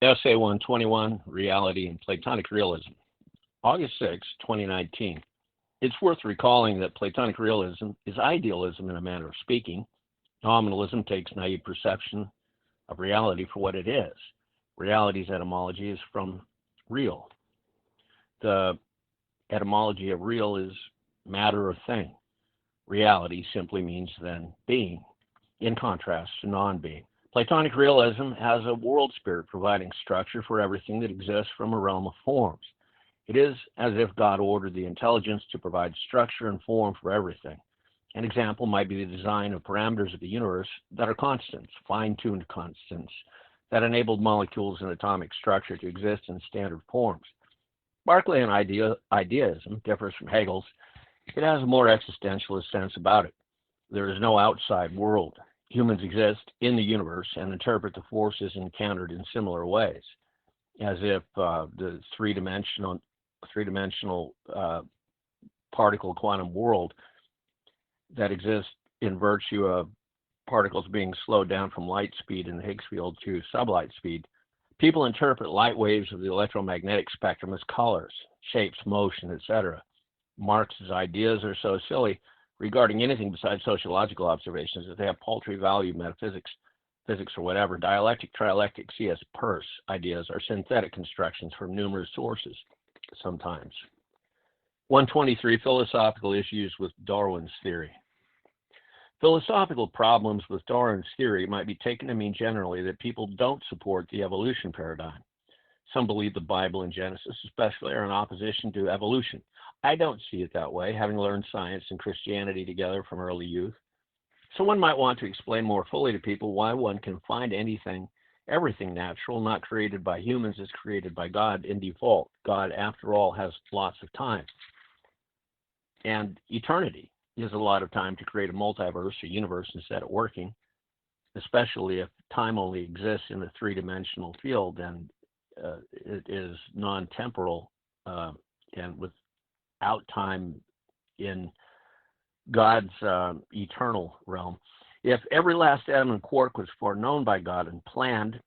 Essay 121, Reality and Platonic Realism, August 6, 2019. It's worth recalling that Platonic realism is idealism in a manner of speaking. Nominalism takes naive perception of reality for what it is. Reality's etymology is from real. The etymology of real is matter or thing. Reality simply means then being, in contrast to non-being. Platonic realism has a world spirit providing structure for everything that exists from a realm of forms. It is as if God ordered the intelligence to provide structure and form for everything. An example might be the design of parameters of the universe that are constants, fine-tuned constants, that enabled molecules and atomic structure to exist in standard forms. Berkeley and idealism differs from Hegel's. It has a more existentialist sense about it. There is no outside world. Humans exist in the universe and interpret the forces encountered in similar ways, as if the three-dimensional particle quantum world that exists in virtue of particles being slowed down from light speed in the Higgs field to sublight speed. People interpret light waves of the electromagnetic spectrum as colors, shapes, motion, etc. Marx's ideas are so silly regarding anything besides sociological observations that they have paltry value, metaphysics, physics, or whatever. Dialectic, trialectic, C.S. Peirce ideas are synthetic constructions from numerous sources, sometimes. 123, Philosophical Issues with Darwin's Theory. Philosophical problems with Darwin's theory might be taken to mean generally that people don't support the evolution paradigm. Some believe the Bible and Genesis especially are in opposition to evolution. I don't see it that way, having learned science and Christianity together from early youth. So one might want to explain more fully to people why one can find everything natural, not created by humans, is created by God in default. God, after all, has lots of time. And eternity is a lot of time to create a multiverse or universe and set it working, especially if time only exists in a three-dimensional field, then it is non-temporal and without time in God's eternal realm. If every last atom and quark was foreknown by God and planned,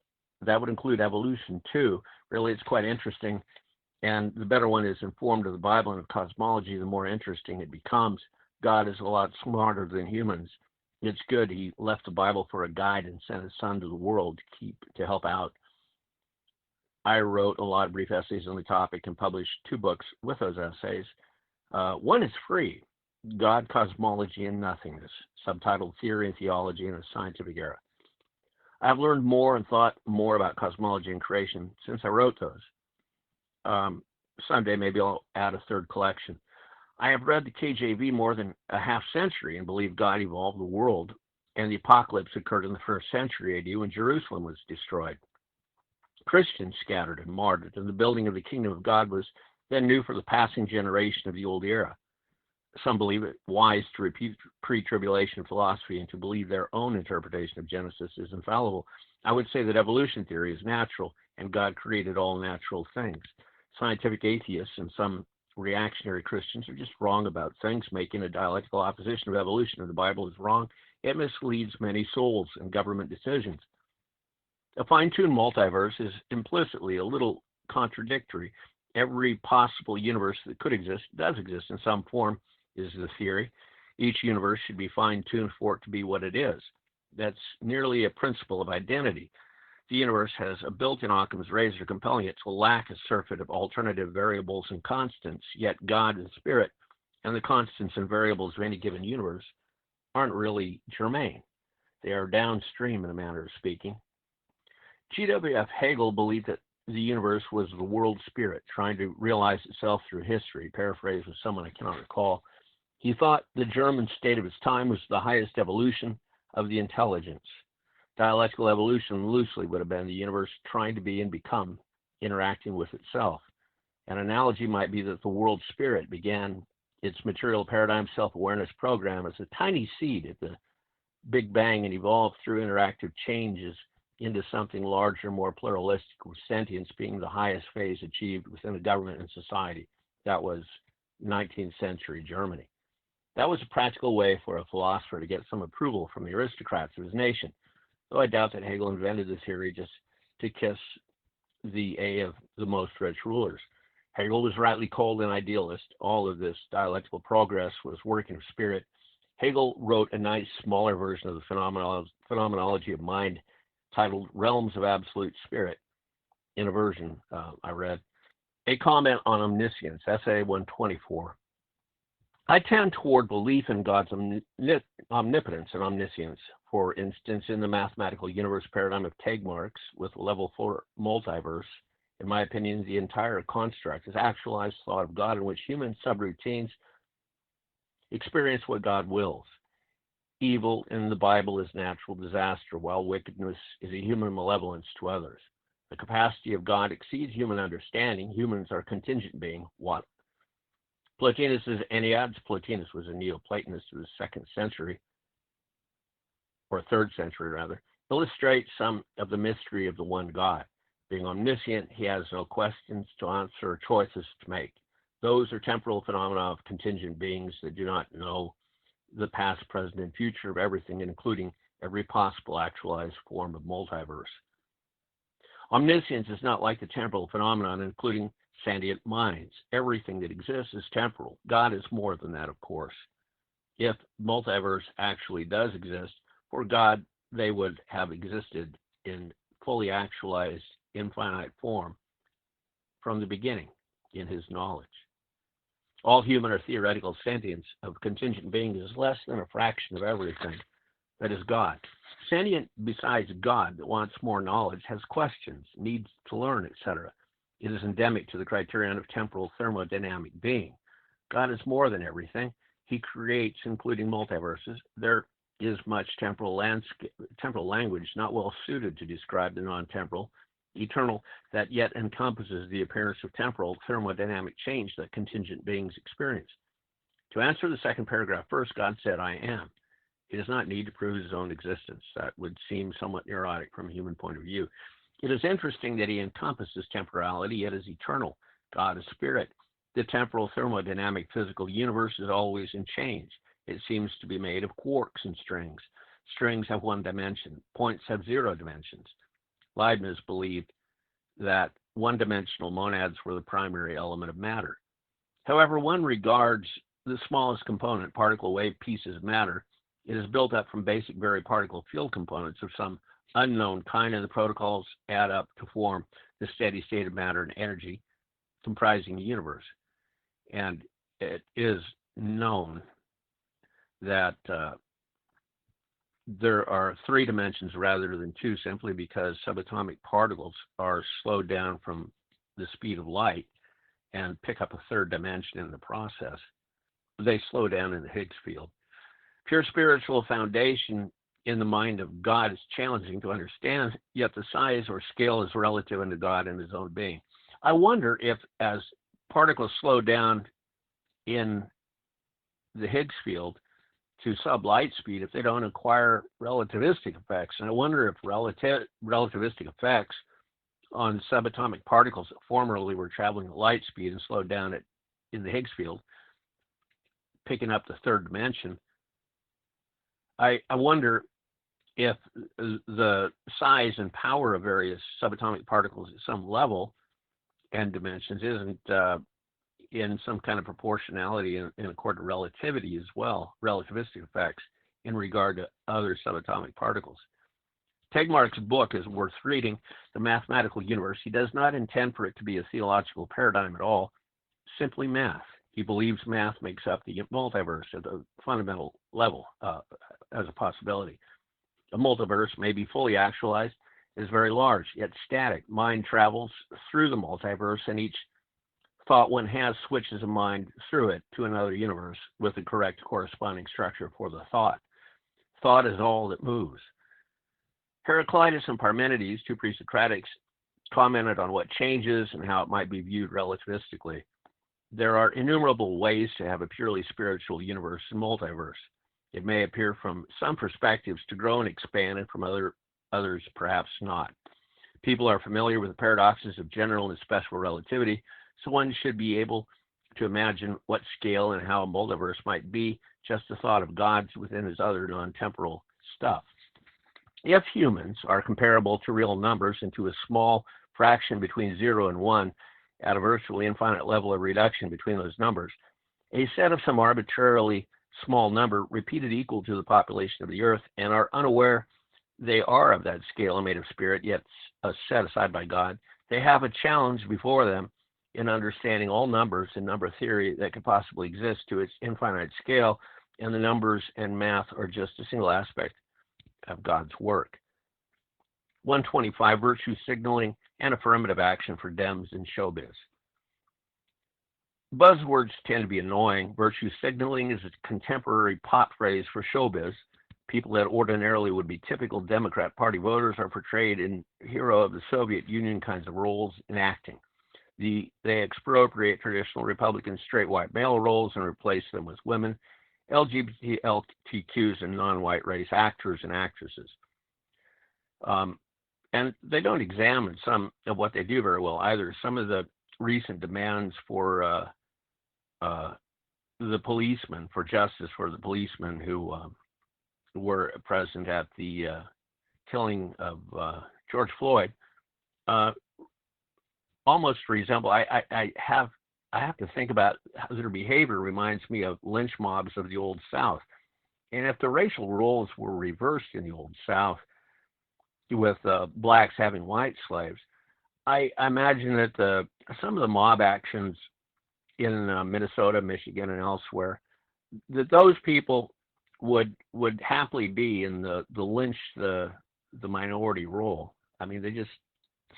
that would include evolution too. Really, it's quite interesting. And the better one is informed of the Bible and of cosmology, the more interesting it becomes. God is a lot smarter than humans. It's good he left the Bible for a guide and sent his son to the world to help out. I wrote a lot of brief essays on the topic and published 2 books with those essays. One is free, God, Cosmology, and Nothingness, subtitled Theory and Theology in a Scientific Era. I've learned more and thought more about cosmology and creation since I wrote those. Someday maybe I'll add a 3rd collection. I have read the KJV more than a half century and believe God evolved the world, and the apocalypse occurred in the 1st century AD when Jerusalem was destroyed. Christians scattered and martyred, and the building of the kingdom of God was then new for the passing generation of the old era. Some believe it wise to repeat pre-tribulation philosophy and to believe their own interpretation of Genesis is infallible. I would say that evolution theory is natural, and God created all natural things. Scientific atheists and some reactionary Christians are just wrong about things, making a dialectical opposition of evolution of the Bible is wrong. It misleads many souls and government decisions. A fine-tuned multiverse is implicitly a little contradictory. Every possible universe that could exist does exist in some form, is the theory. Each universe should be fine-tuned for it to be what it is. That's nearly a principle of identity. The universe has a built-in Occam's razor compelling it to lack a surfeit of alternative variables and constants, yet God and Spirit and the constants and variables of any given universe aren't really germane. They are downstream in a manner of speaking. G.W.F. Hegel believed that the universe was the world spirit trying to realize itself through history, paraphrased with someone I cannot recall. He thought the German state of his time was the highest evolution of the intelligence. Dialectical evolution loosely would have been the universe trying to be and become, interacting with itself. An analogy might be that the world spirit began its material paradigm self-awareness program as a tiny seed at the Big Bang and evolved through interactive changes into something larger, more pluralistic, with sentience being the highest phase achieved within a government and society. That was 19th century Germany. That was a practical way for a philosopher to get some approval from the aristocrats of his nation, though I doubt that Hegel invented the theory just to kiss the A of the most rich rulers. Hegel was rightly called an idealist. All of this dialectical progress was working of spirit. Hegel wrote a nice, smaller version of the phenomenology of mind titled Realms of Absolute Spirit in a version I read. A comment on omniscience, essay 124. I tend toward belief in God's omnipotence and omniscience. For instance, in the mathematical universe paradigm of Tegmark's with level 4 multiverse, in my opinion, the entire construct is actualized thought of God in which human subroutines experience what God wills. Evil in the Bible is natural disaster, while wickedness is a human malevolence to others. The capacity of God exceeds human understanding. Humans are contingent being. What? Plotinus's Enneads, Plotinus was a Neoplatonist of the 2nd century, or 3rd century rather, illustrates some of the mystery of the one God. Being omniscient, he has no questions to answer or choices to make. Those are temporal phenomena of contingent beings that do not know the past, present, and future of everything, including every possible actualized form of multiverse. Omniscience is not like the temporal phenomenon, including sentient minds. Everything that exists is temporal. God is more than that, of course. If multiverse actually does exist, for God, they would have existed in fully actualized infinite form from the beginning in his knowledge. All human or theoretical sentience of contingent beings is less than a fraction of everything that is God. Sentient besides God that wants more knowledge has questions, needs to learn, etc. It is endemic to the criterion of temporal thermodynamic being. God is more than everything. He creates, including multiverses. There is much temporal language not well suited to describe the non-temporal, eternal, that yet encompasses the appearance of temporal thermodynamic change that contingent beings experience. To answer the second paragraph first, God said, I am. He does not need to prove his own existence. That would seem somewhat neurotic from a human point of view. It is interesting that he encompasses temporality, yet is eternal. God is spirit. The temporal thermodynamic physical universe is always in change. It seems to be made of quarks and strings. Strings have one dimension. Points have 0 dimensions. Leibniz believed that one-dimensional monads were the primary element of matter. However, one regards the smallest component, particle wave pieces of matter. It is built up from basic variparticle field components of some unknown kind, and the protocols add up to form the steady state of matter and energy comprising the universe. And it is known that there are 3 dimensions rather than 2, simply because subatomic particles are slowed down from the speed of light and pick up a 3rd dimension in the process. They slow down in the Higgs field. Pure spiritual foundation in the mind of God is challenging to understand, yet the size or scale is relative unto God and his own being. I wonder if, as particles slow down in the Higgs field to sublight speed, if they don't acquire relativistic effects. And I wonder if relativistic effects on subatomic particles that formerly were traveling at light speed and slowed down in the Higgs field, picking up the 3rd dimension, I wonder if the size and power of various subatomic particles at some level and dimensions isn't in some kind of proportionality in accord to relativity as well, relativistic effects in regard to other subatomic particles. Tegmark's book is worth reading, The Mathematical Universe. He does not intend for it to be a theological paradigm at all, simply math. He believes math makes up the multiverse at the fundamental level as a possibility. A multiverse may be fully actualized, is very large, yet static. Mind travels through the multiverse, and each thought one has switches a mind through it to another universe with the correct corresponding structure for the thought. Thought is all that moves. Heraclitus and Parmenides, 2 pre-Socratics, commented on what changes and how it might be viewed relativistically. There are innumerable ways to have a purely spiritual universe and multiverse. It may appear from some perspectives to grow and expand, and from others perhaps not. People are familiar with the paradoxes of general and special relativity, so one should be able to imagine what scale and how a multiverse might be, just the thought of God's within his other non-temporal stuff. If humans are comparable to real numbers and to a small fraction between 0 and 1 at a virtually infinite level of reduction between those numbers. A set of some arbitrarily small number repeated equal to the population of the earth and are unaware they are of that scale and made of spirit, yet set aside by God. They have a challenge before them in understanding all numbers and number theory that could possibly exist to its infinite scale, and the numbers and math are just a single aspect of God's work. 125, virtue signaling and affirmative action for Dems in showbiz. Buzzwords tend to be annoying. Virtue signaling is a contemporary pop phrase for showbiz. People that ordinarily would be typical Democrat Party voters are portrayed in hero of the Soviet Union kinds of roles in acting. They expropriate traditional Republican straight white male roles and replace them with women, LGBT, LGBTQs, and non-white race actors and actresses. And they don't examine some of what they do very well either. Some of the recent demands for the policemen, for justice for the policemen who were present at the killing of George Floyd, almost resemble. I have to think about how their behavior reminds me of lynch mobs of the Old South. And if the racial roles were reversed in the Old South, with blacks having white slaves, I imagine that some of the mob actions in Minnesota, Michigan, and elsewhere, that those people would happily be in the lynch the minority role. I mean, they just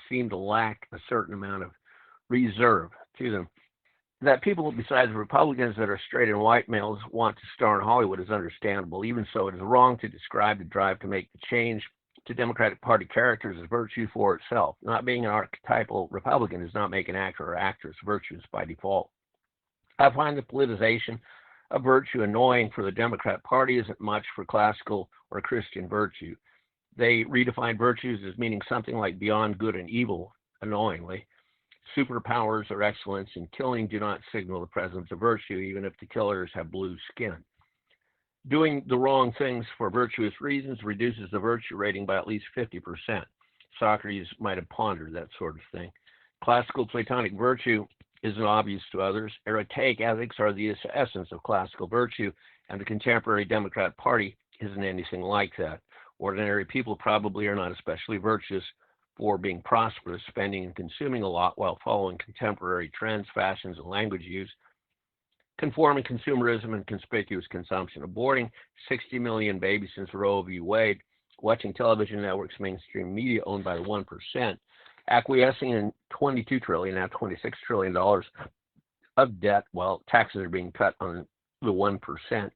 seem to lack a certain amount of reserve to them. That people besides Republicans that are straight and white males want to star in Hollywood is understandable. Even so, it is wrong to describe the drive to make the change to Democratic Party characters as virtue for itself. Not being an archetypal Republican does not make an actor or actress virtuous by default. I find the politicization of virtue annoying for the Democrat Party isn't much for classical or Christian virtue. They redefine virtues as meaning something like beyond good and evil, annoyingly. Superpowers or excellence in killing do not signal the presence of virtue, even if the killers have blue skin. Doing the wrong things for virtuous reasons reduces the virtue rating by at least 50%. Socrates might have pondered that sort of thing. Classical Platonic virtue isn't obvious to others. Erotic ethics are the essence of classical virtue, and the contemporary Democrat Party isn't anything like that. Ordinary people probably are not especially virtuous for being prosperous, spending and consuming a lot while following contemporary trends, fashions, and language use, conforming consumerism and conspicuous consumption, aborting 60 million babies since Roe v. Wade, watching television networks, mainstream media owned by the 1%, acquiescing in $22 trillion, now $26 trillion of debt while taxes are being cut on the 1%,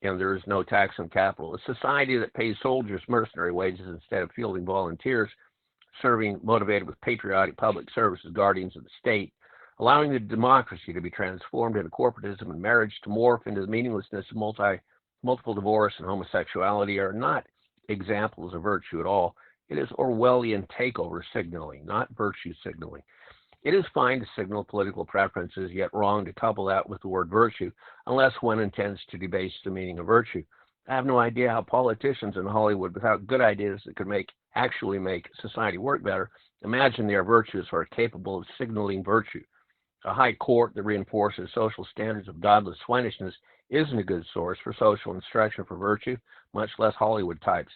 and there is no tax on capital. A society that pays soldiers mercenary wages instead of fielding volunteers, serving motivated with patriotic public service as guardians of the state, allowing the democracy to be transformed into corporatism and marriage to morph into the meaninglessness of multiple divorce and homosexuality are not examples of virtue at all. It is Orwellian takeover signaling, not virtue signaling. It is fine to signal political preferences, yet wrong to couple that with the word virtue, unless one intends to debase the meaning of virtue. I have no idea how politicians in Hollywood, without good ideas that could actually make society work better, imagine they are virtuous or are capable of signaling virtue. A high court that reinforces social standards of godless swinishness isn't a good source for social instruction for virtue, much less Hollywood types.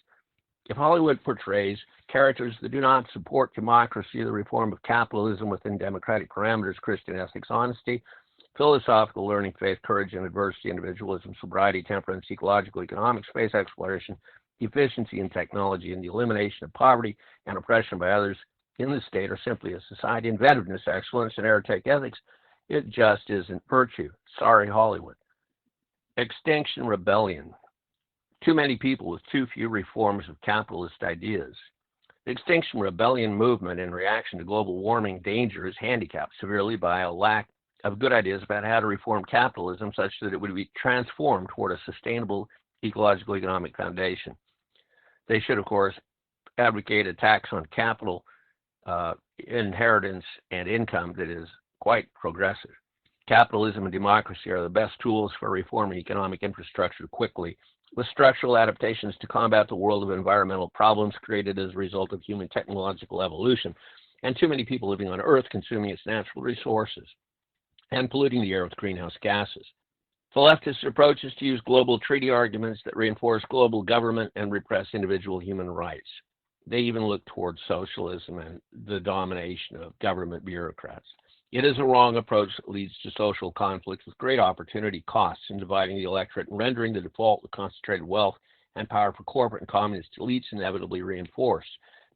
If Hollywood portrays characters that do not support democracy, the reform of capitalism within democratic parameters, Christian ethics, honesty, philosophical learning, faith, courage, and adversity, individualism, sobriety, temperance, ecological, economic, space exploration, efficiency in technology, and the elimination of poverty and oppression by others in the state are simply a society, inventiveness, excellence, and erotic ethics, it just isn't virtue. Sorry, Hollywood. Extinction Rebellion. Too many people with too few reforms of capitalist ideas. The Extinction Rebellion movement in reaction to global warming danger is handicapped severely by a lack of good ideas about how to reform capitalism such that it would be transformed toward a sustainable ecological economic foundation. They should, of course, advocate a tax on capital, inheritance, and income that is quite progressive. Capitalism and democracy are the best tools for reforming economic infrastructure quickly with structural adaptations to combat the world of environmental problems created as a result of human technological evolution, and too many people living on Earth consuming its natural resources and polluting the air with greenhouse gases. The leftist approach is to use global treaty arguments that reinforce global government and repress individual human rights. They even look towards socialism and the domination of government bureaucrats. It is a wrong approach that leads to social conflicts with great opportunity costs in dividing the electorate and rendering the default with concentrated wealth and power for corporate and communist elites inevitably reinforced.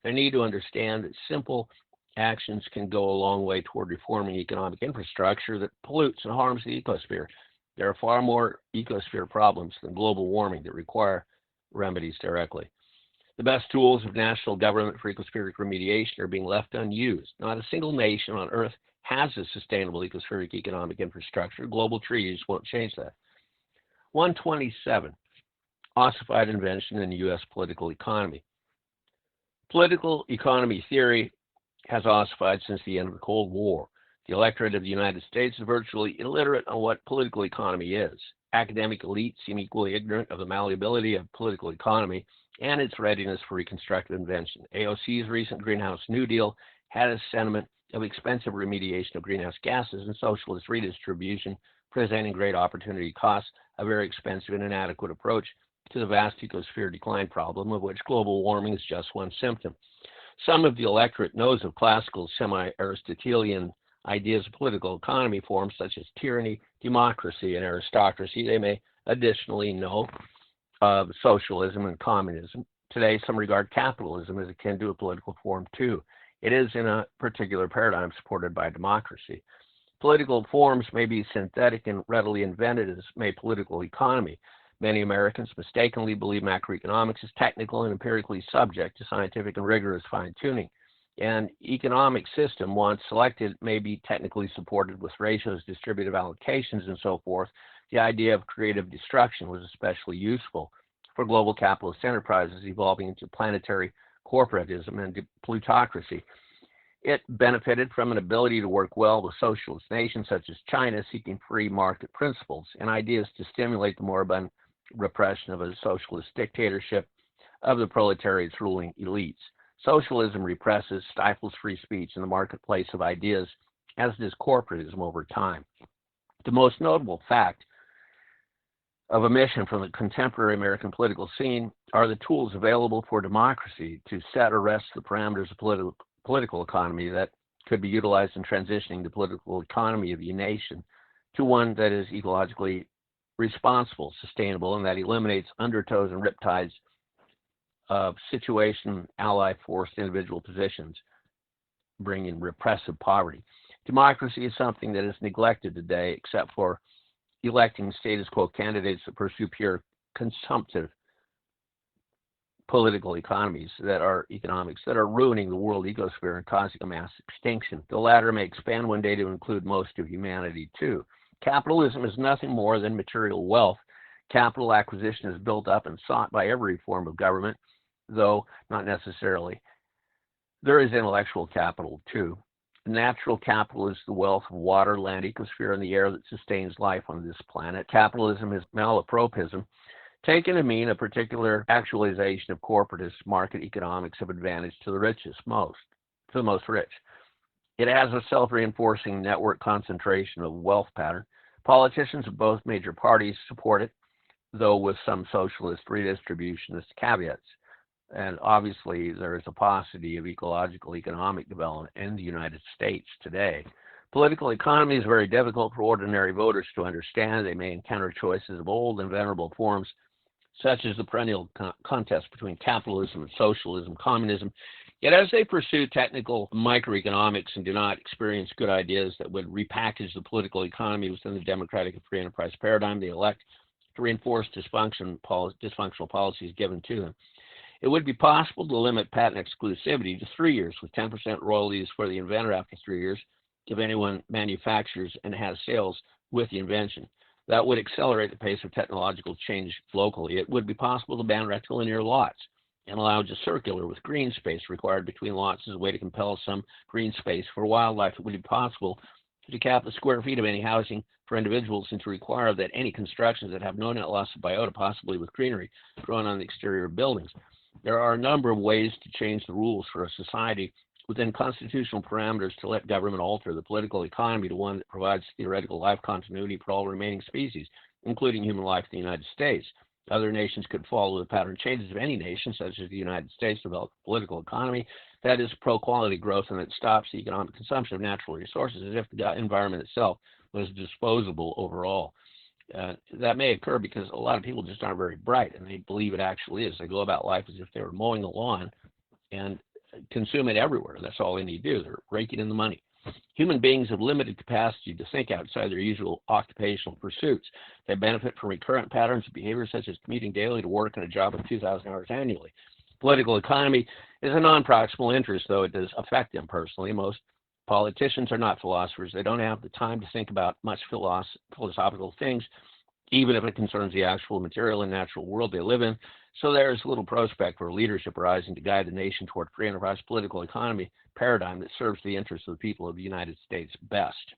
They need to understand that simple actions can go a long way toward reforming economic infrastructure that pollutes and harms the ecosphere. There are far more ecosphere problems than global warming that require remedies directly. The best tools of national government for ecospheric remediation are being left unused. Not a single nation on Earth has a sustainable ecospheric economic infrastructure. Global treaties won't change that. 127, ossified invention in the U.S. political economy. Political economy theory has ossified since the end of the Cold War. The electorate of the United States is virtually illiterate on what political economy is. Academic elites seem equally ignorant of the malleability of political economy and its readiness for reconstructive invention. AOC's recent Greenhouse New Deal had a sentiment of expensive remediation of greenhouse gases and socialist redistribution, presenting great opportunity costs, a very expensive and inadequate approach to the vast ecosphere decline problem, of which global warming is just one symptom. Some of the electorate knows of classical semi-Aristotelian ideas of political economy forms such as tyranny, democracy, and aristocracy. They may additionally know of socialism and communism. Today, some regard capitalism as akin to a political form too. It is in a particular paradigm supported by democracy. Political forms may be synthetic and readily invented, as may political economy. Many Americans mistakenly believe macroeconomics is technical and empirically subject to scientific and rigorous fine-tuning. An economic system, once selected, may be technically supported with ratios, distributive allocations, and so forth. The idea of creative destruction was especially useful for global capitalist enterprises evolving into planetary corporatism and plutocracy. It benefited from an ability to work well with socialist nations such as China seeking free market principles and ideas to stimulate the moribund repression of a socialist dictatorship of the proletariat's ruling elites. Socialism represses, stifles free speech in the marketplace of ideas, as does corporatism over time. The most notable fact of omission from the contemporary American political scene are the tools available for democracy to set or rest the parameters of political economy that could be utilized in transitioning the political economy of the nation to one that is ecologically responsible, sustainable, and that eliminates undertows and riptides of situation, ally forced individual positions, bringing repressive poverty. Democracy is something that is neglected today, except for electing status quo candidates that pursue pure consumptive political economies that are economics that are ruining the world ecosphere and causing a mass extinction. The latter may expand one day to include most of humanity too. Capitalism is nothing more than material wealth. Capital acquisition is built up and sought by every form of government, though not necessarily. There is intellectual capital too. Natural capital is the wealth of water, land, ecosphere, and the air that sustains life on this planet. Capitalism is malapropism, taken to mean a particular actualization of corporatist market economics of advantage to the richest to the most rich. It has a self-reinforcing network concentration of wealth pattern. Politicians of both major parties support it, though with some socialist redistributionist caveats. And obviously, there is a paucity of ecological economic development in the United States today. Political economy is very difficult for ordinary voters to understand. They may encounter choices of old and venerable forms, such as the perennial contest between capitalism and socialism, communism. Yet as they pursue technical microeconomics and do not experience good ideas that would repackage the political economy within the democratic and free enterprise paradigm, they elect to reinforce dysfunctional policies given to them. It would be possible to limit patent exclusivity to 3 years with 10% royalties for the inventor after 3 years if anyone manufactures and has sales with the invention. That would accelerate the pace of technological change locally. It would be possible to ban rectilinear lots and allow just circular with green space required between lots as a way to compel some green space for wildlife. It would be possible to cap the square feet of any housing for individuals and to require that any constructions that have no net loss of biota, possibly with greenery growing on the exterior of buildings. There are a number of ways to change the rules for a society within constitutional parameters to let government alter the political economy to one that provides theoretical life continuity for all remaining species, including human life in the United States. Other nations could follow the pattern changes of any nation, such as the United States, develop a political economy that is pro-quality growth and that stops the economic consumption of natural resources as if the environment itself was disposable overall. That may occur because a lot of people just aren't very bright, and they believe it actually is. They go about life as if they were mowing the lawn and consume it everywhere. That's all they need to do. They're raking in the money. Human beings have limited capacity to think outside their usual occupational pursuits. They benefit from recurrent patterns of behavior such as commuting daily to work and a job of 2,000 hours annually. Political economy is a non-proximal interest, though it does affect them personally. Most politicians are not philosophers. They don't have the time to think about much philosophical things, even if it concerns the actual material and natural world they live in. So there is little prospect for leadership arising to guide the nation toward free enterprise political economy paradigm that serves the interests of the people of the United States best.